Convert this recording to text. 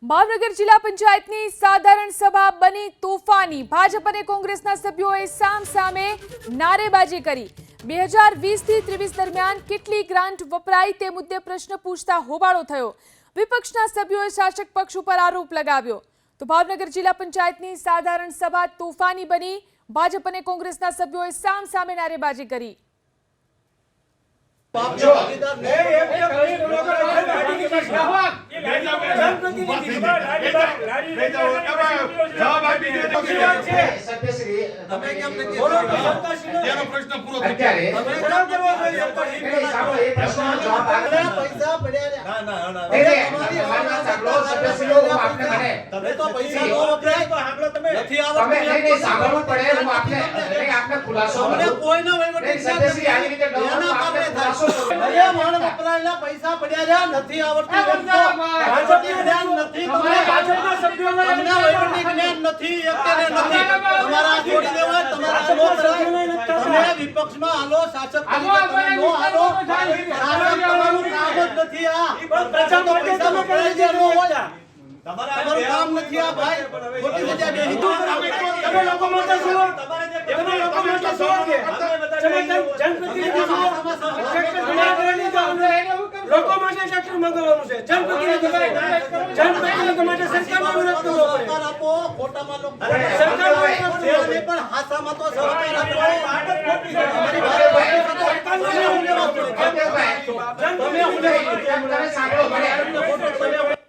ભાવનગર જિલ્લા પંચાયતની સાધારણ સભા બની તોફાની। ભાજપ અને કોંગ્રેસના સભ્યોએ સામસામે નારેબાજી કરી। 2020 થી 23 દરમિયાન કેટલી ગ્રાન્ટ વપરાઈ તે મુદ્દે પ્રશ્ન પૂછતા હોબાળો થયો। વિપક્ષના સભ્યોએ શાસક પક્ષ ઉપર આરોપ લગાવ્યો। તો ભાવનગર જિલ્લા પંચાયતની સાધારણ સભા તોફાની બની। ભાજપ અને કોંગ્રેસના સભ્યોએ સામસામે નારેબાજી કરી। पैसा पड्या નથી આવડતું ભાજપનું જ્ઞાન નથી ભાજપના સભ્યોને જ્ઞાન નથી એકને નથી તમારા જોડી દેવા તમારા સભ્યો તમે વિપક્ષમાં હાલો શાસક તરીકે તમે નો હાલો શાસક તમારું કામ જ નથી આ પ્રજા તો પૈસા વપરાય છે નો હોય તમારું કામ નથી આ ભાઈ ખોટી જગ્યા બેહી તમે લોકો માટે શું તમે લોકો માટે શું કે તમે જનપ્રતિનિધિ છો લોકો માટે સેક્ટર મંગાવવાનું છે જનપ્રતિનિધિ માટે સરકારનો વિરોધ કરવો પડે સરકાર આપો ખોટામાં લોકો સરકારનો વિરોધ પણ હાસામાં તો સરકાર આપો વાત ખોટી છે તમારી વાત સરકારનો વિરોધ કરવો પડે તમે સાંભળો